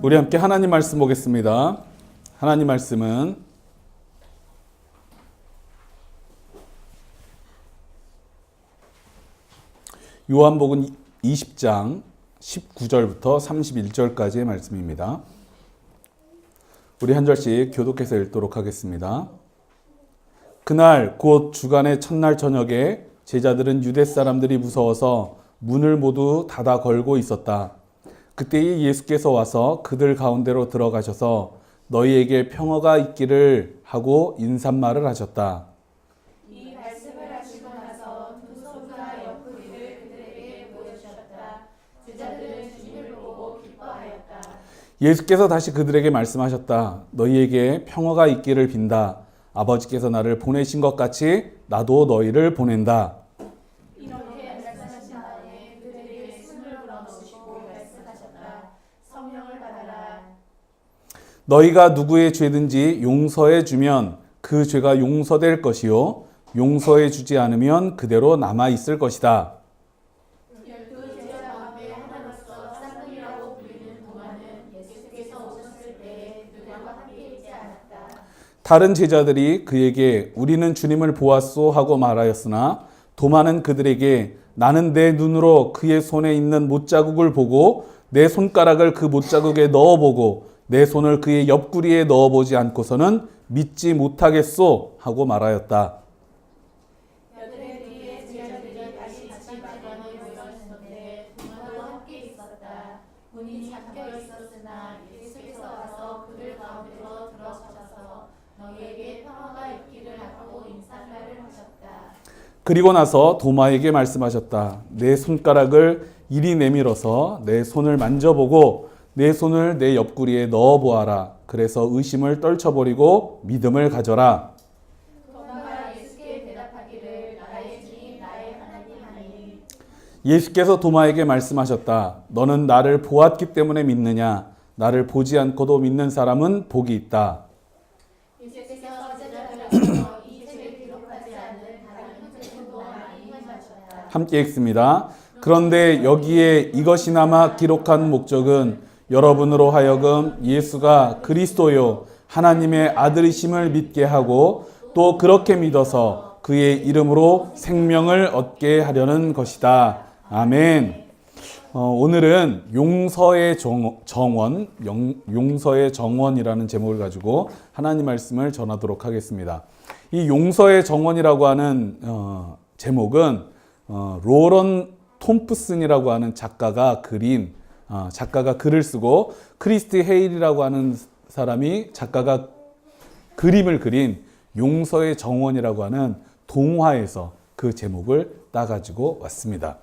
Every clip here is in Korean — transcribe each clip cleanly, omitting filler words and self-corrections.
우리 함께 하나님 말씀 보겠습니다. 하나님 말씀은 요한복음 20장 19절부터 31절까지의 말씀입니다. 우리 한 절씩 교독해서 읽도록 하겠습니다. 그날 곧 주간의 첫날 저녁에 제자들은 유대 사람들이 무서워서 문을 모두 닫아 걸고 있었다. 그때에 예수께서 와서 그들 가운데로 들어가셔서 너희에게 평화가 있기를 하고 인사말을 하셨다. 이 말씀을 하시고 나서 두 손과 옆구리를 그들에게 보여주셨다. 제자들은 주님을 보고 기뻐하였다. 예수께서 다시 그들에게 말씀하셨다. 너희에게 평화가 있기를 빈다. 아버지께서 나를 보내신 것 같이 나도 너희를 보낸다. 이렇게 말씀하신 다음에 그들에게 손을 불어넣으시고 말씀하셨다. 성령을 받아라. 너희가 누구의 죄든지 용서해 주면 그 죄가 용서될 것이요 용서해 주지 않으면 그대로 남아 있을 것이다. 열두 제자 가운데 하나로서 쌍둥이라고 불리는 도마는 예수께서 오셨을 때에 누구와 함께 있지 않았다. 다른 제자들이 그에게 우리는 주님을 보았소 하고 말하였으나 도마는 그들에게 나는 내 눈으로 그의 손에 있는 못자국을 보고 내 손가락을 그 못자국에 넣어보고 내 손을 그의 옆구리에 넣어보지 않고서는 믿지 못하겠소 하고 말하였다. 여드레 뒤에 제자들이 다시 집안에 모였는데 도마도 함께 있었다. 문이 잠겨 있었으나 예수께서 와서 그들 가운데로 들어서셔서 너희에게 평화가 있기를 하고 인사말을 하셨다. 그리고 나서 도마에게 말씀하셨다. 내 손가락을 이리 내밀어서 내 손을 만져보고 내 손을 내 옆구리에 넣어보아라. 그래서 의심을 떨쳐버리고 믿음을 가져라. 도마가 예수께 대답하기를 나의 주님 나의 하나님 하니. 예수께서 도마에게 말씀하셨다. 너는 나를 보았기 때문에 믿느냐? 나를 보지 않고도 믿는 사람은 복이 있다. 예수께서 제자들에게서 이 책에 기록하지 않은 다른 흔적도 많이 행하셨다. 함께 읽습니다. 그런데 여기에 이것이나마 기록한 목적은 여러분으로 하여금 예수가 그리스도요 하나님의 아들이심을 믿게 하고 또 그렇게 믿어서 그의 이름으로 생명을 얻게 하려는 것이다. 아멘. 오늘은 용서의 정원, 용서의 정원이라는 제목을 가지고 하나님 말씀을 전하도록 하겠습니다. 이 용서의 정원이라고 하는 제목은 로런 톰프슨이라고 하는 작가가 글을 쓰고 크리스티 헤일이라고 하는 사람이 작가가 그림을 그린 용서의 정원이라고 하는 동화에서 그 제목을 따가지고 왔습니다.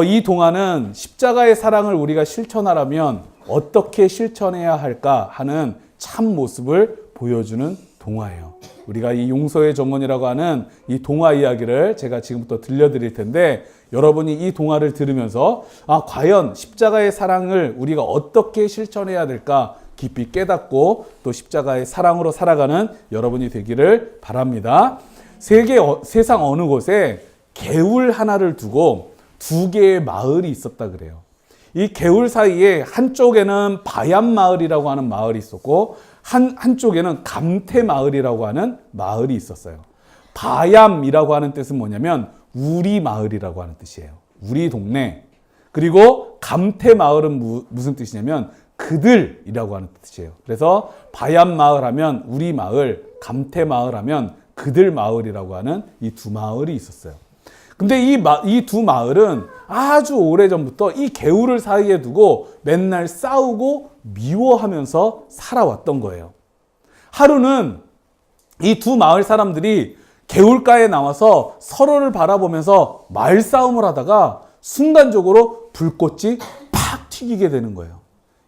이 동화는 십자가의 사랑을 우리가 실천하려면 어떻게 실천해야 할까 하는 참 모습을 보여주는 동화예요. 우리가 이 용서의 정원이라고 하는 이 동화 이야기를 제가 지금부터 들려드릴 텐데 여러분이 이 동화를 들으면서 과연 십자가의 사랑을 우리가 어떻게 실천해야 될까 깊이 깨닫고 또 십자가의 사랑으로 살아가는 여러분이 되기를 바랍니다. 세상 어느 곳에 개울 하나를 두고 두 개의 마을이 있었다 그래요. 이 개울 사이에 한쪽에는 바얌 마을이라고 하는 마을이 있었고 한쪽에는 감태 마을이라고 하는 마을이 있었어요. 바얌이라고 하는 뜻은 뭐냐면 우리 마을이라고 하는 뜻이에요. 우리 동네. 그리고 감태 마을은 무슨 뜻이냐면 그들이라고 하는 뜻이에요. 그래서 바얌 마을 하면 우리 마을, 감태 마을 하면 그들 마을이라고 하는 이 두 마을이 있었어요. 근데 이 두 마을은 아주 오래전부터 이 개울을 사이에 두고 맨날 싸우고 미워하면서 살아왔던 거예요. 하루는 이 두 마을 사람들이 개울가에 나와서 서로를 바라보면서 말싸움을 하다가 순간적으로 불꽃이 팍 튀기게 되는 거예요.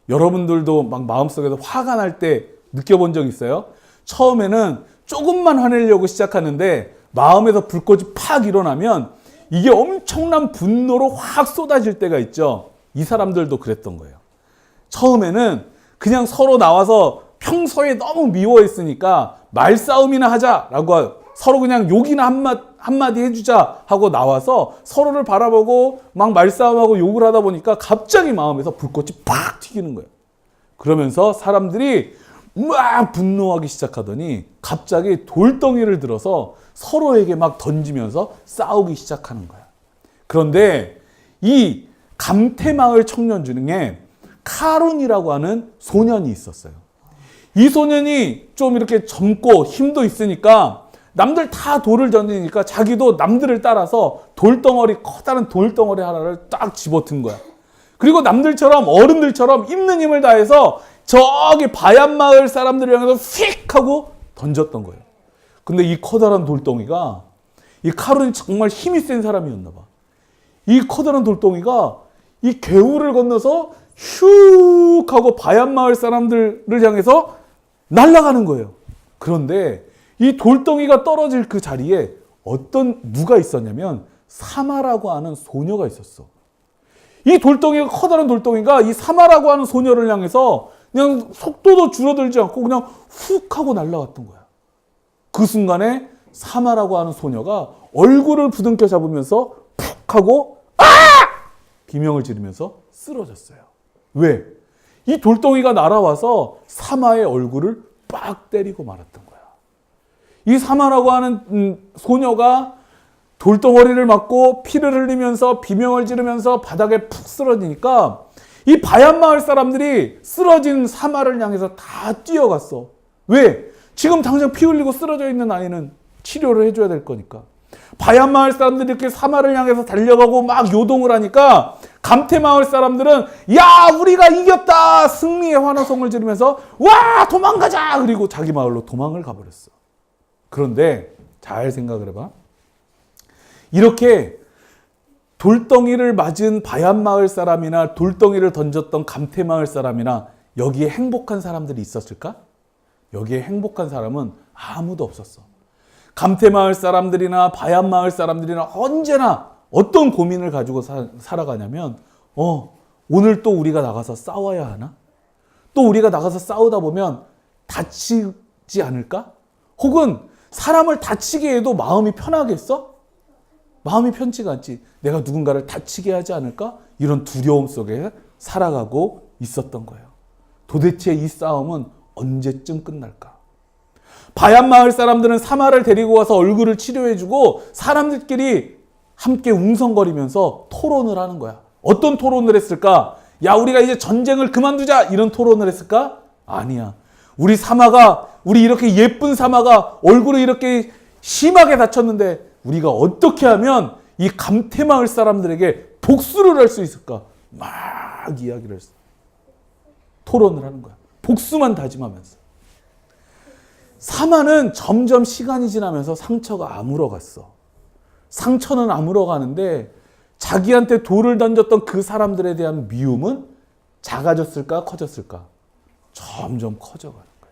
여러분들도 막 마음속에서 화가 날 때 느껴본 적 있어요? 처음에는 조금만 화내려고 시작하는데 마음에서 불꽃이 팍 일어나면 이게 엄청난 분노로 확 쏟아질 때가 있죠. 이 사람들도 그랬던 거예요. 처음에는 그냥 서로 나와서 평소에 너무 미워했으니까 말싸움이나 하자라고 서로 그냥 욕이나 한마디 해주자 하고 나와서 서로를 바라보고 막 말싸움하고 욕을 하다 보니까 갑자기 마음에서 불꽃이 팍 튀기는 거예요. 그러면서 사람들이 막 분노하기 시작하더니 갑자기 돌덩이를 들어서 서로에게 막 던지면서 싸우기 시작하는 거야. 그런데 이 감태마을 청년 중에 카룬이라고 하는 소년이 있었어요. 이 소년이 좀 이렇게 젊고 힘도 있으니까 남들 다 돌을 던지니까 자기도 남들을 따라서 커다란 돌덩어리 하나를 딱 집어든 거야. 그리고 남들처럼 어른들처럼 있는 힘을 다해서 저기 바얀마을 사람들을 향해서 휙 하고 던졌던 거예요. 근데 이 커다란 돌덩이가 이 카룬이 정말 힘이 센 사람이었나 봐. 이 커다란 돌덩이가 이 개울을 건너서 슉 하고 바얀마을 사람들을 향해서 날아가는 거예요. 그런데 이 돌덩이가 떨어질 그 자리에 누가 있었냐면 사마라고 하는 소녀가 있었어. 이 돌덩이가, 커다란 돌덩이가 이 사마라고 하는 소녀를 향해서 그냥 속도도 줄어들지 않고 그냥 훅 하고 날아갔던 거야. 그 순간에 사마라고 하는 소녀가 얼굴을 부둥켜 잡으면서 푹 하고 아! 비명을 지르면서 쓰러졌어요. 왜? 이 돌덩이가 날아와서 사마의 얼굴을 빡 때리고 말았던 거야. 이 사마라고 하는 소녀가 돌덩어리를 맞고 피를 흘리면서 비명을 지르면서 바닥에 푹 쓰러지니까 이 바얀마을 사람들이 쓰러진 사마를 향해서 다 뛰어갔어. 왜? 지금 당장 피 흘리고 쓰러져 있는 아이는 치료를 해줘야 될 거니까. 바얀마을 사람들이 이렇게 사마를 향해서 달려가고 막 요동을 하니까 감태마을 사람들은 야, 우리가 이겼다! 승리의 환호성을 지르면서 와, 도망가자! 그리고 자기 마을로 도망을 가버렸어. 그런데 잘 생각을 해봐. 이렇게 돌덩이를 맞은 바얀마을 사람이나 돌덩이를 던졌던 감태마을 사람이나 여기에 행복한 사람들이 있었을까? 여기에 행복한 사람은 아무도 없었어. 감태마을 사람들이나 바얀마을 사람들이나 언제나 어떤 고민을 가지고 살아가냐면 오늘 또 우리가 나가서 싸워야 하나? 또 우리가 나가서 싸우다 보면 다치지 않을까? 혹은 사람을 다치게 해도 마음이 편하겠어? 마음이 편치가 않지. 내가 누군가를 다치게 하지 않을까? 이런 두려움 속에 살아가고 있었던 거예요. 도대체 이 싸움은 언제쯤 끝날까? 바얀마을 사람들은 사마를 데리고 와서 얼굴을 치료해주고 사람들끼리 함께 ung성거리면서 토론을 하는 거야. 어떤 토론을 했을까? 야, 우리가 이제 전쟁을 그만두자! 이런 토론을 했을까? 아니야. 우리 이렇게 예쁜 사마가 얼굴을 이렇게 심하게 다쳤는데 우리가 어떻게 하면 이 감태마을 사람들에게 복수를 할 수 있을까? 막 이야기를 했어. 토론을 하는 거야. 복수만 다짐하면서. 사마는 점점 시간이 지나면서 상처가 아물어갔어. 상처는 아물어가는데 자기한테 돌을 던졌던 그 사람들에 대한 미움은 작아졌을까? 커졌을까? 점점 커져가는 거야.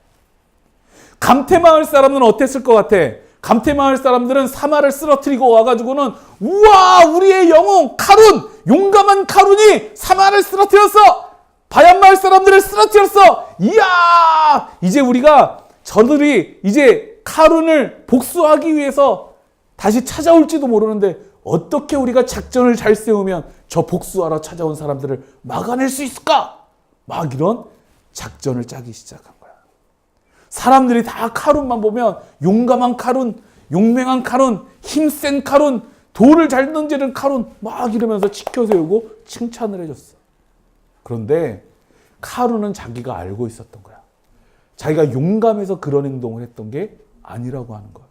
감태마을 사람은 어땠을 것 같아? 감태마을 사람들은 사마를 쓰러뜨리고 와가지고는 우와, 우리의 영웅 카룬, 용감한 카룬이 사마를 쓰러뜨렸어. 바얀마을 사람들을 쓰러뜨렸어. 이야, 이제 우리가 저들이 이제 카룬을 복수하기 위해서 다시 찾아올지도 모르는데 어떻게 우리가 작전을 잘 세우면 저 복수하러 찾아온 사람들을 막아낼 수 있을까? 막 이런 작전을 짜기 시작한 거야. 사람들이 다 카룬만 보면 용감한 카룬, 용맹한 카룬, 힘센 카룬, 돌을 잘 던지는 카룬 막 이러면서 치켜세우고 칭찬을 해줬어. 그런데 카룬은 자기가 알고 있었던 거야. 자기가 용감해서 그런 행동을 했던 게 아니라고 하는 거야.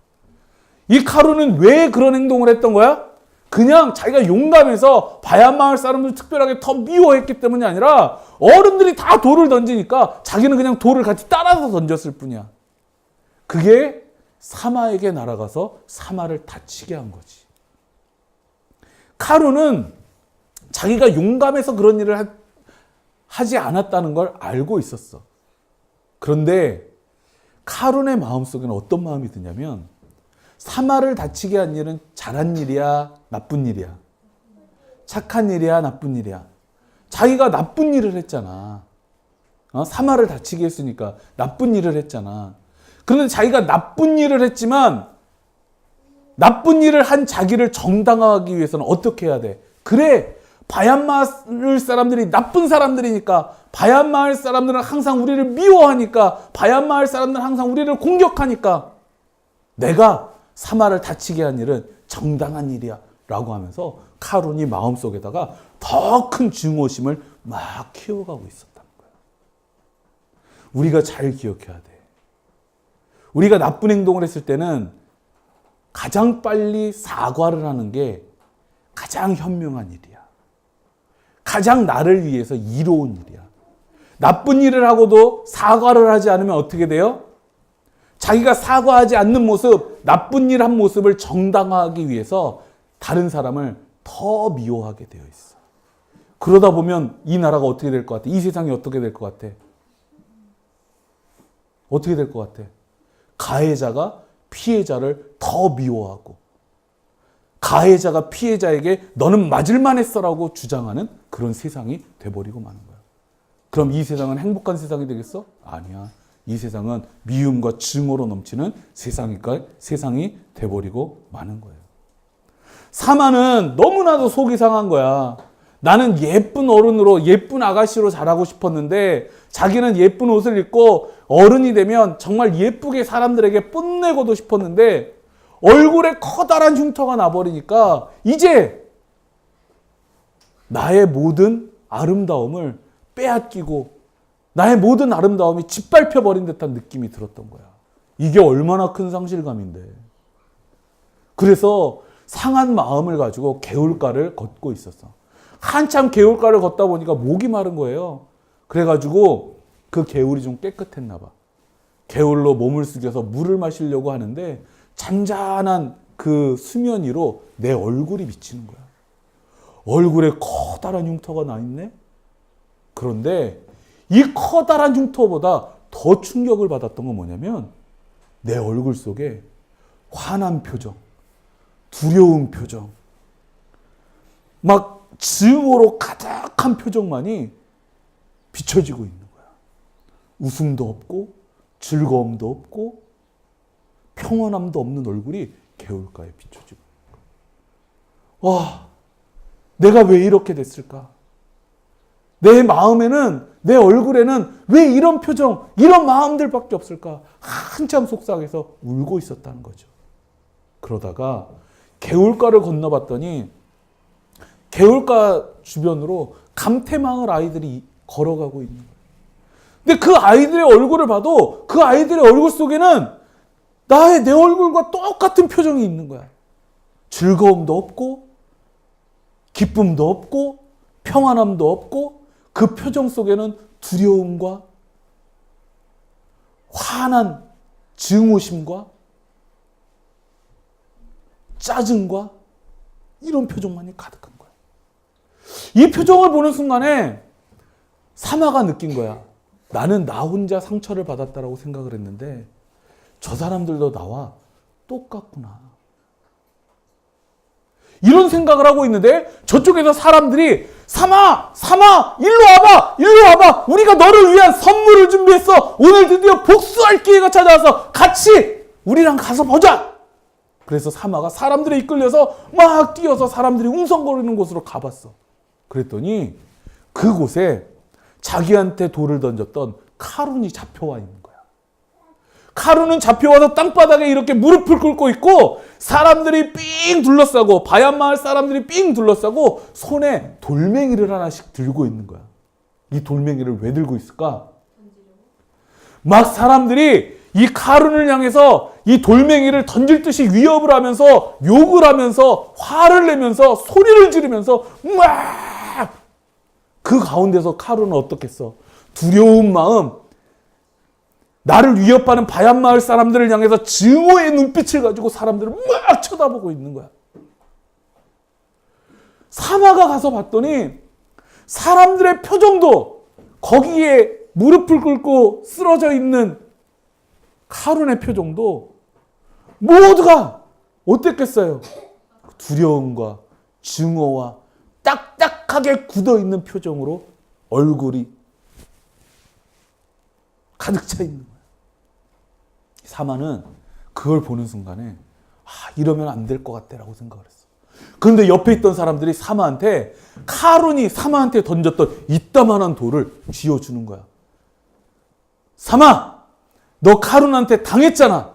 이 카룬은 왜 그런 행동을 했던 거야? 그냥 자기가 용감해서 바얀마을 사람들 특별하게 더 미워했기 때문이 아니라 어른들이 다 돌을 던지니까 자기는 그냥 돌을 같이 따라서 던졌을 뿐이야. 그게 사마에게 날아가서 사마를 다치게 한 거지. 카룬은 자기가 용감해서 그런 일을 하지 않았다는 걸 알고 있었어. 그런데 카룬의 마음속에는 어떤 마음이 드냐면 사마를 다치게 한 일은 잘한 일이야, 나쁜 일이야. 착한 일이야, 나쁜 일이야. 자기가 나쁜 일을 했잖아. 사마를 다치게 했으니까 나쁜 일을 했잖아. 그런데 자기가 나쁜 일을 했지만 나쁜 일을 한 자기를 정당화하기 위해서는 어떻게 해야 돼? 그래, 바얀 마을 사람들이 나쁜 사람들이니까, 바얀 마을 사람들은 항상 우리를 미워하니까, 바얀 마을 사람들은 항상 우리를 공격하니까 내가 사마를 다치게 한 일은 정당한 일이야 라고 하면서 카룬이 마음속에다가 더 큰 증오심을 막 키워가고 있었다는 거예요. 우리가 잘 기억해야 돼. 우리가 나쁜 행동을 했을 때는 가장 빨리 사과를 하는 게 가장 현명한 일이야. 가장 나를 위해서 이로운 일이야. 나쁜 일을 하고도 사과를 하지 않으면 어떻게 돼요? 자기가 사과하지 않는 모습, 나쁜 일 한 모습을 정당화하기 위해서 다른 사람을 더 미워하게 되어 있어. 그러다 보면 이 나라가 어떻게 될 것 같아? 이 세상이 어떻게 될 것 같아? 어떻게 될 것 같아? 가해자가 피해자를 더 미워하고, 가해자가 피해자에게 너는 맞을만 했어라고 주장하는 그런 세상이 돼버리고 마는 거야. 그럼 이 세상은 행복한 세상이 되겠어? 아니야. 이 세상은 미움과 증오로 넘치는 세상이 돼버리고 마는 거예요. 사마는 너무나도 속이 상한 거야. 나는 예쁜 어른으로, 예쁜 아가씨로 자라고 싶었는데 자기는 예쁜 옷을 입고 어른이 되면 정말 예쁘게 사람들에게 뽐내고도 싶었는데 얼굴에 커다란 흉터가 나버리니까 이제 나의 모든 아름다움을 빼앗기고 나의 모든 아름다움이 짓밟혀버린 듯한 느낌이 들었던 거야. 이게 얼마나 큰 상실감인데. 그래서 상한 마음을 가지고 개울가를 걷고 있었어. 한참 개울가를 걷다 보니까 목이 마른 거예요. 그래가지고 그 개울이 좀 깨끗했나 봐. 개울로 몸을 숙여서 물을 마시려고 하는데 잔잔한 그 수면 위로 내 얼굴이 비치는 거야. 얼굴에 커다란 흉터가 나 있네? 그런데 이 커다란 흉터보다 더 충격을 받았던 건 뭐냐면 내 얼굴 속에 화난 표정, 두려운 표정, 막 증오로 가득한 표정만이 비춰지고 있는 거야. 웃음도 없고 즐거움도 없고 평온함도 없는 얼굴이 개울가에 비춰지고 있는 거야. 와, 내가 왜 이렇게 됐을까? 내 마음에는, 내 얼굴에는 왜 이런 표정, 이런 마음들밖에 없을까? 한참 속상해서 울고 있었다는 거죠. 그러다가 개울가를 건너봤더니 개울가 주변으로 감태마을 아이들이 걸어가고 있는 거예요. 근데 그 아이들의 얼굴을 봐도 그 아이들의 얼굴 속에는 내 얼굴과 똑같은 표정이 있는 거야. 즐거움도 없고 기쁨도 없고 평안함도 없고 그 표정 속에는 두려움과 화난 증오심과 짜증과 이런 표정만이 가득한 거야. 이 표정을 보는 순간에 사마가 느낀 거야. 나는 나 혼자 상처를 받았다라고 생각을 했는데 저 사람들도 나와 똑같구나. 이런 생각을 하고 있는데 저쪽에서 사람들이 사마! 일로 와봐! 우리가 너를 위한 선물을 준비했어! 오늘 드디어 복수할 기회가 찾아와서 같이 우리랑 가서 보자! 그래서 사마가 사람들에 이끌려서 막 뛰어서 사람들이 웅성거리는 곳으로 가봤어. 그랬더니 그곳에 자기한테 돌을 던졌던 카룬이 잡혀와 있는 거야. 카룬은 잡혀와서 땅바닥에 이렇게 무릎을 꿇고 있고 사람들이 삥 둘러싸고 바얀 마을 사람들이 삥 둘러싸고 손에 돌멩이를 하나씩 들고 있는 거야. 이 돌멩이를 왜 들고 있을까? 막 사람들이 이 카룬을 향해서 이 돌멩이를 던질 듯이 위협을 하면서 욕을 하면서 화를 내면서 소리를 지르면서 막 그 가운데서 카룬은 어떻겠어? 두려운 마음, 나를 위협하는 바얀 마을 사람들을 향해서 증오의 눈빛을 가지고 사람들을 막 쳐다보고 있는 거야. 사마가 가서 봤더니 사람들의 표정도 거기에 무릎을 꿇고 쓰러져 있는 카룬의 표정도 모두가 어땠겠어요? 두려움과 증오와 딱딱하게 굳어있는 표정으로 얼굴이 가득 차 있는 거야. 사마는 그걸 보는 순간에 이러면 안 될 것 같다라고 생각을 했어. 그런데 옆에 있던 사람들이 사마한테 카룬이 사마한테 던졌던 이따만한 돌을 쥐어주는 거야. 사마, 너 카룬한테 당했잖아.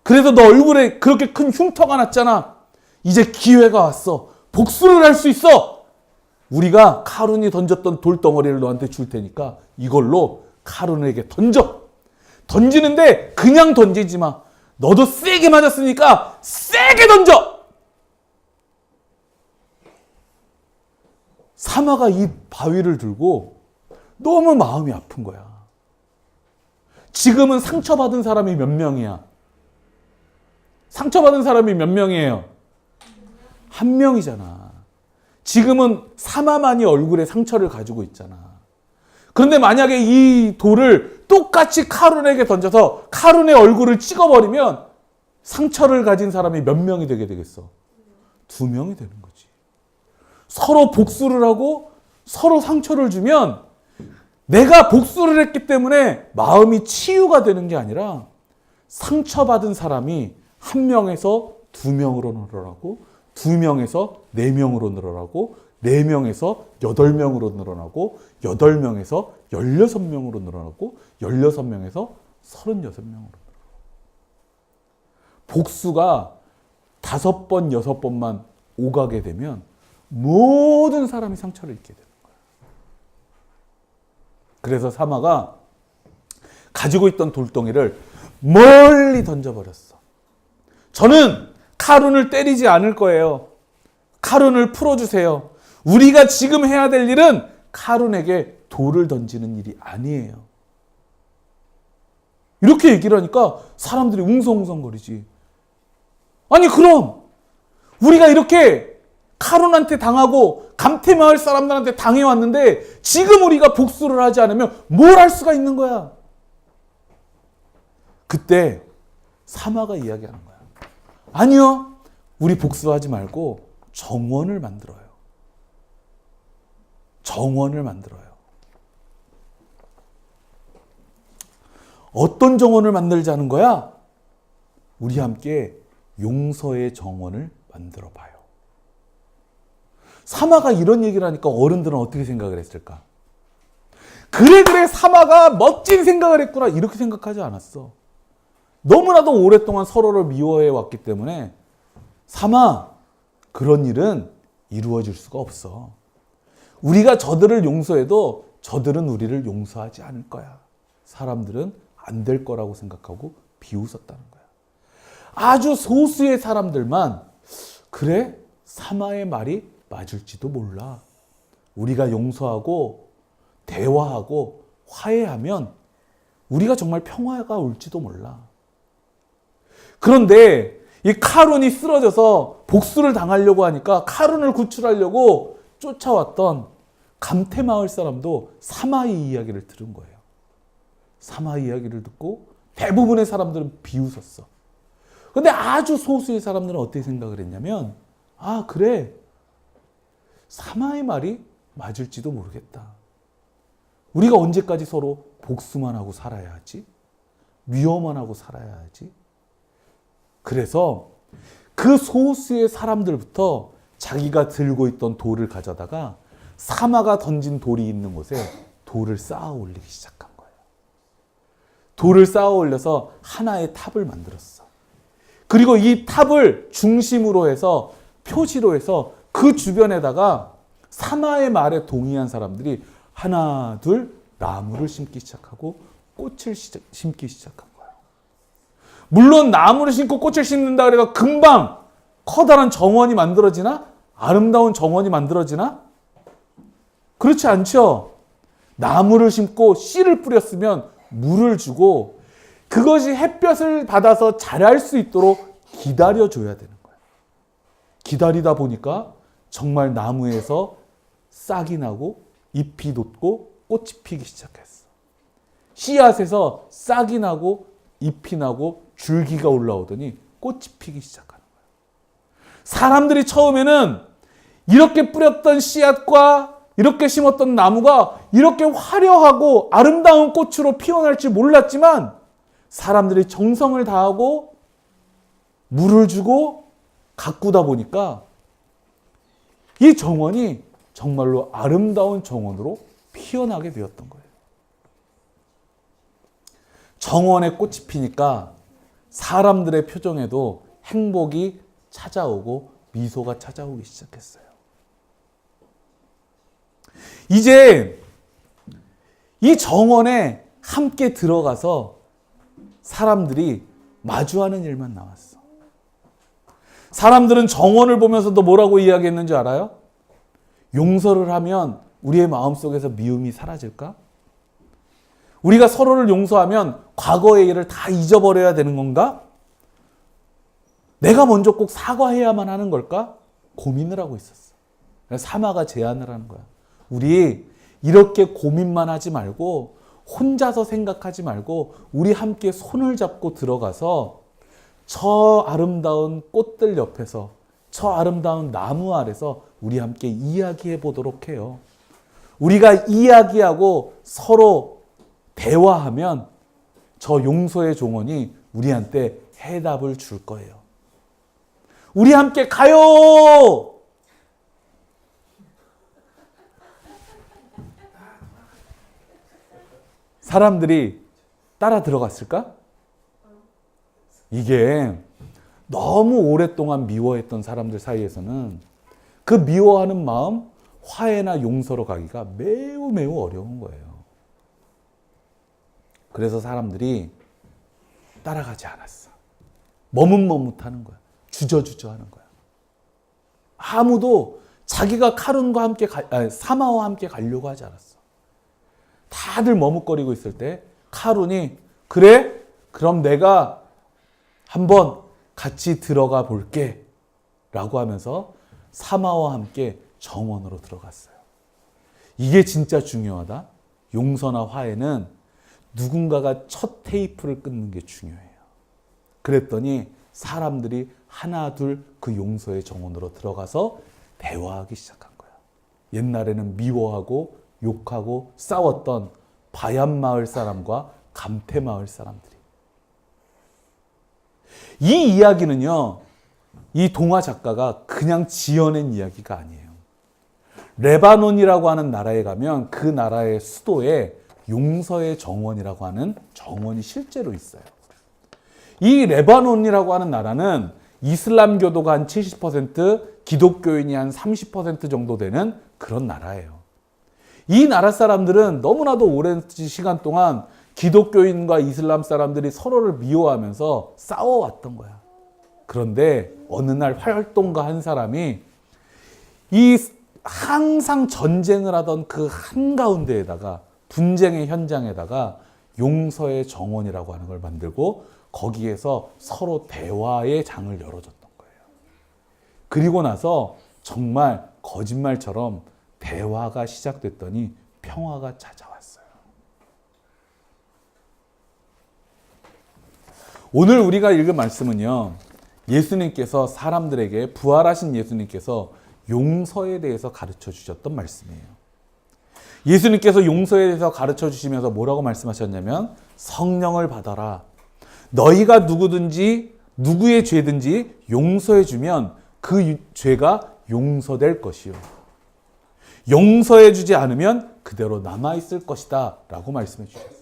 그래서 너 얼굴에 그렇게 큰 흉터가 났잖아. 이제 기회가 왔어. 복수를 할 수 있어. 우리가 카룬이 던졌던 돌덩어리를 너한테 줄 테니까 이걸로 카룬에게 던져. 던지는데 그냥 던지지 마. 너도 세게 맞았으니까 세게 던져. 사마가 이 바위를 들고 너무 마음이 아픈 거야. 지금은 상처받은 사람이 몇 명이야? 상처받은 사람이 몇 명이에요? 한 명이잖아. 지금은 사마만이 얼굴에 상처를 가지고 있잖아. 그런데 만약에 이 돌을 똑같이 카룬에게 던져서 카룬의 얼굴을 찍어버리면 상처를 가진 사람이 몇 명이 되게 되겠어? 2명이 되는 거지. 서로 복수를 하고 서로 상처를 주면 내가 복수를 했기 때문에 마음이 치유가 되는 게 아니라 상처받은 사람이 1명에서 2명으로 늘어나고 2명에서 4명으로 늘어나고 4명에서 8명으로 늘어나고 8명에서 16명으로 늘어나고 16명에서 36명으로 늘어나고 복수가 5번, 6번만 오가게 되면 모든 사람이 상처를 입게 되는 거야. 그래서 사마가 가지고 있던 돌덩이를 멀리 던져버렸어. 저는 카룬을 때리지 않을 거예요. 카룬을 풀어주세요. 우리가 지금 해야 될 일은 카룬에게 돌을 던지는 일이 아니에요. 이렇게 얘기를 하니까 사람들이 웅성웅성거리지. 아니 그럼 우리가 이렇게 카룬한테 당하고 감태마을 사람들한테 당해왔는데 지금 우리가 복수를 하지 않으면 뭘 할 수가 있는 거야? 그때 사마가 이야기하는 거야. 아니요. 우리 복수하지 말고 정원을 만들어요. 정원을 만들어요. 어떤 정원을 만들자는 거야? 우리 함께 용서의 정원을 만들어 봐요. 사마가 이런 얘기를 하니까 어른들은 어떻게 생각을 했을까? 그래 사마가 멋진 생각을 했구나 이렇게 생각하지 않았어. 너무나도 오랫동안 서로를 미워해 왔기 때문에 사마 그런 일은 이루어질 수가 없어. 우리가 저들을 용서해도 저들은 우리를 용서하지 않을 거야. 사람들은 안 될 거라고 생각하고 비웃었다는 거야. 아주 소수의 사람들만 그래? 사마의 말이 맞을지도 몰라. 우리가 용서하고 대화하고 화해하면 우리가 정말 평화가 올지도 몰라. 그런데 이 카룬이 쓰러져서 복수를 당하려고 하니까 카룬을 구출하려고 쫓아왔던 감태마을 사람도 사마의 이야기를 들은 거예요. 사마의 이야기를 듣고 대부분의 사람들은 비웃었어. 그런데 아주 소수의 사람들은 어떻게 생각을 했냐면 아 그래 사마의 말이 맞을지도 모르겠다. 우리가 언제까지 서로 복수만 하고 살아야 하지? 미워만 하고 살아야 하지? 그래서 그 소수의 사람들부터 자기가 들고 있던 돌을 가져다가 사마가 던진 돌이 있는 곳에 돌을 쌓아 올리기 시작한 거예요. 돌을 쌓아 올려서 하나의 탑을 만들었어. 그리고 이 탑을 중심으로 해서 표시로 해서 그 주변에다가 사마의 말에 동의한 사람들이 하나, 둘 나무를 심기 시작하고 꽃을 심기 시작한 거예요. 물론 나무를 심고 꽃을 심는다 그래서 금방 커다란 정원이 만들어지나? 아름다운 정원이 만들어지나? 그렇지 않죠. 나무를 심고 씨를 뿌렸으면 물을 주고 그것이 햇볕을 받아서 자랄 수 있도록 기다려줘야 되는 거예요. 기다리다 보니까 정말 나무에서 싹이 나고 잎이 돋고 꽃이 피기 시작했어. 씨앗에서 싹이 나고 잎이 나고 줄기가 올라오더니 꽃이 피기 시작하는 거예요. 사람들이 처음에는 이렇게 뿌렸던 씨앗과 이렇게 심었던 나무가 이렇게 화려하고 아름다운 꽃으로 피어날 줄 몰랐지만 사람들이 정성을 다하고 물을 주고 가꾸다 보니까 이 정원이 정말로 아름다운 정원으로 피어나게 되었던 거예요. 정원에 꽃이 피니까 사람들의 표정에도 행복이 찾아오고 미소가 찾아오기 시작했어요. 이제 이 정원에 함께 들어가서 사람들이 마주하는 일만 남았어. 사람들은 정원을 보면서도 뭐라고 이야기했는지 알아요? 용서를 하면 우리의 마음속에서 미움이 사라질까? 우리가 서로를 용서하면 과거의 일을 다 잊어버려야 되는 건가? 내가 먼저 꼭 사과해야만 하는 걸까? 고민을 하고 있었어. 사마가 제안을 하는 거야. 우리 이렇게 고민만 하지 말고 혼자서 생각하지 말고 우리 함께 손을 잡고 들어가서 저 아름다운 꽃들 옆에서 저 아름다운 나무 아래서 우리 함께 이야기해 보도록 해요. 우리가 이야기하고 서로 대화하면 저 용서의 종원이 우리한테 해답을 줄 거예요. 우리 함께 가요! 사람들이 따라 들어갔을까? 이게 너무 오랫동안 미워했던 사람들 사이에서는 그 미워하는 마음, 화해나 용서로 가기가 매우 매우 어려운 거예요. 그래서 사람들이 따라가지 않았어. 머뭇머뭇하는 거야. 주저주저 하는 거야. 아무도 자기가 카룬과 함께 사마와 함께 가려고 하지 않았어. 다들 머뭇거리고 있을 때 카룬이 그래? 그럼 내가 한번 같이 들어가 볼게 라고 하면서 사마와 함께 정원으로 들어갔어요. 이게 진짜 중요하다. 용서나 화해는 누군가가 첫 테이프를 끊는 게 중요해요. 그랬더니 사람들이 하나 둘 그 용서의 정원으로 들어가서 대화하기 시작한 거야. 옛날에는 미워하고 욕하고 싸웠던 바얀마을 사람과 감태마을 사람들이. 이 이야기는요, 이 동화 작가가 그냥 지어낸 이야기가 아니에요. 레바논이라고 하는 나라에 가면 그 나라의 수도에 용서의 정원이라고 하는 정원이 실제로 있어요. 이 레바논이라고 하는 나라는 이슬람교도가 한 70%, 기독교인이 한 30% 정도 되는 그런 나라예요. 이 나라 사람들은 너무나도 오랜 시간 동안 기독교인과 이슬람 사람들이 서로를 미워하면서 싸워왔던 거야. 그런데 어느 날 활동가 한 사람이 이 항상 전쟁을 하던 그 한가운데에다가 분쟁의 현장에다가 용서의 정원이라고 하는 걸 만들고 거기에서 서로 대화의 장을 열어줬던 거예요. 그리고 나서 정말 거짓말처럼 대화가 시작됐더니 평화가 찾아왔어요. 오늘 우리가 읽은 말씀은요, 예수님께서 사람들에게 부활하신 예수님께서 용서에 대해서 가르쳐 주셨던 말씀이에요. 예수님께서 용서에 대해서 가르쳐 주시면서 뭐라고 말씀하셨냐면 성령을 받아라. 너희가 누구든지 누구의 죄든지 용서해 주면 그 죄가 용서될 것이요. 용서해 주지 않으면 그대로 남아있을 것이다 라고 말씀해 주셨어요.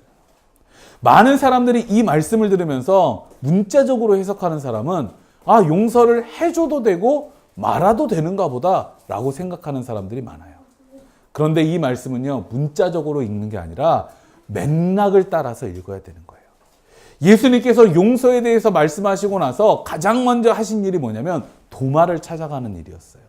많은 사람들이 이 말씀을 들으면서 문자적으로 해석하는 사람은 용서를 해줘도 되고 말아도 되는가 보다 라고 생각하는 사람들이 많아요. 그런데 이 말씀은요, 문자적으로 읽는 게 아니라 맥락을 따라서 읽어야 되는 거예요. 예수님께서 용서에 대해서 말씀하시고 나서 가장 먼저 하신 일이 뭐냐면 도마를 찾아가는 일이었어요.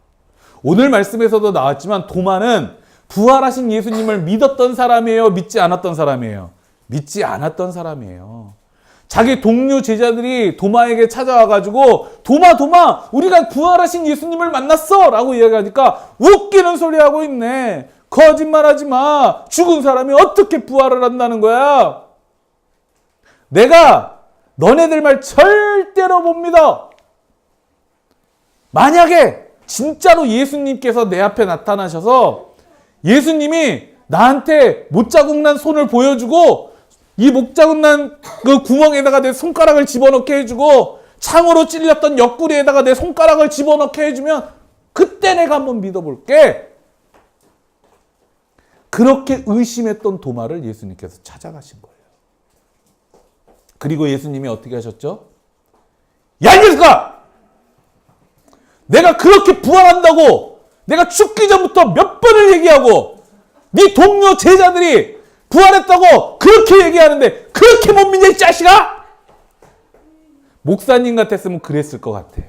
오늘 말씀에서도 나왔지만 도마는 부활하신 예수님을 믿었던 사람이에요? 믿지 않았던 사람이에요? 믿지 않았던 사람이에요. 자기 동료 제자들이 도마에게 찾아와가지고 도마 우리가 부활하신 예수님을 만났어 라고 이야기하니까 웃기는 소리 하고 있네. 거짓말하지 마. 죽은 사람이 어떻게 부활을 한다는 거야. 내가 너네들 말 절대로 못 믿어. 만약에 진짜로 예수님께서 내 앞에 나타나셔서 예수님이 나한테 못자국 난 손을 보여주고 이 목자국 난 그 구멍에다가 내 손가락을 집어넣게 해주고 창으로 찔렸던 옆구리에다가 내 손가락을 집어넣게 해주면 그때 내가 한번 믿어볼게. 그렇게 의심했던 도마를 예수님께서 찾아가신 거예요. 그리고 예수님이 어떻게 하셨죠? 야, 이 녀석아! 내가 그렇게 부활한다고 내가 죽기 전부터 몇 번을 얘기하고 네 동료 제자들이 부활했다고 그렇게 얘기하는데 그렇게 못 믿냐 이 자식아? 목사님 같았으면 그랬을 것 같아.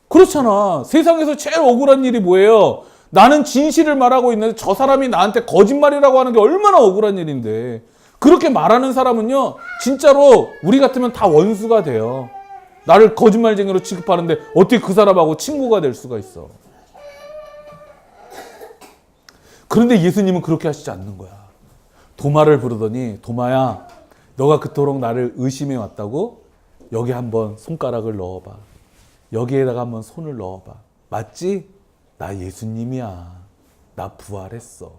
그렇잖아. 세상에서 제일 억울한 일이 뭐예요? 나는 진실을 말하고 있는데 저 사람이 나한테 거짓말이라고 하는 게 얼마나 억울한 일인데, 그렇게 말하는 사람은요 진짜로 우리 같으면 다 원수가 돼요. 나를 거짓말쟁이로 취급하는데 어떻게 그 사람하고 친구가 될 수가 있어. 그런데 예수님은 그렇게 하시지 않는 거야. 도마를 부르더니, 도마야, 너가 그토록 나를 의심해 왔다고? 여기 한번 손가락을 넣어봐. 여기에다가 한번 손을 넣어봐. 맞지? 나 예수님이야. 나 부활했어.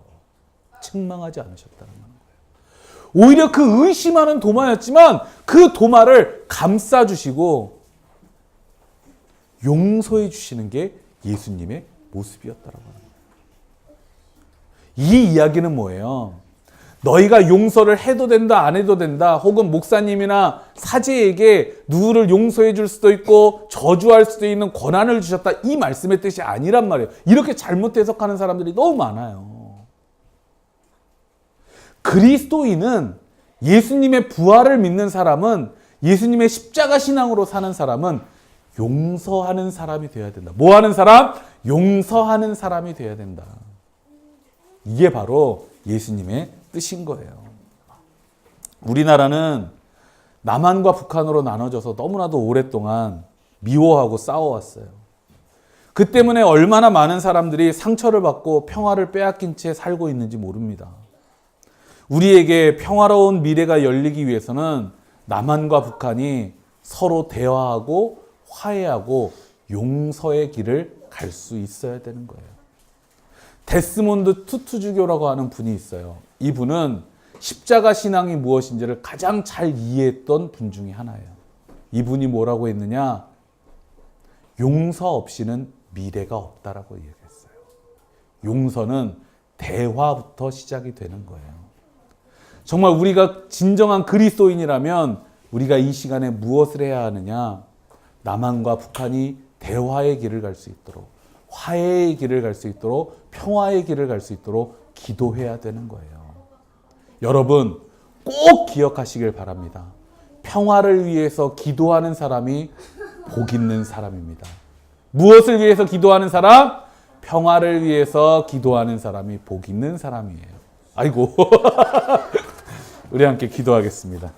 책망하지 않으셨다는 거예요. 오히려 그 의심하는 도마였지만 그 도마를 감싸주시고 용서해 주시는 게 예수님의 모습이었다라고 하는 거예요. 이 이야기는 뭐예요? 너희가 용서를 해도 된다, 안 해도 된다, 혹은 목사님이나 사제에게 누구를 용서해 줄 수도 있고 저주할 수도 있는 권한을 주셨다, 이 말씀의 뜻이 아니란 말이에요. 이렇게 잘못 해석하는 사람들이 너무 많아요. 그리스도인은, 예수님의 부활을 믿는 사람은, 예수님의 십자가 신앙으로 사는 사람은 용서하는 사람이 되어야 된다. 뭐 하는 사람? 용서하는 사람이 되어야 된다. 이게 바로 예수님의 뜻인 거예요. 우리나라는 남한과 북한으로 나눠져서 너무나도 오랫동안 미워하고 싸워왔어요. 그 때문에 얼마나 많은 사람들이 상처를 받고 평화를 빼앗긴 채 살고 있는지 모릅니다. 우리에게 평화로운 미래가 열리기 위해서는 남한과 북한이 서로 대화하고 화해하고 용서의 길을 갈 수 있어야 되는 거예요. 데스몬드 투투주교라고 하는 분이 있어요. 이분은 십자가 신앙이 무엇인지를 가장 잘 이해했던 분 중에 하나예요. 이분이 뭐라고 했느냐? 용서 없이는 미래가 없다라고 얘기했어요. 용서는 대화부터 시작이 되는 거예요. 정말 우리가 진정한 그리스도인이라면 우리가 이 시간에 무엇을 해야 하느냐? 남한과 북한이 대화의 길을 갈 수 있도록, 화해의 길을 갈 수 있도록, 평화의 길을 갈 수 있도록 기도해야 되는 거예요. 여러분 꼭 기억하시길 바랍니다. 평화를 위해서 기도하는 사람이 복 있는 사람입니다. 무엇을 위해서 기도하는 사람? 평화를 위해서 기도하는 사람이 복 있는 사람이에요. 아이고. 우리 함께 기도하겠습니다.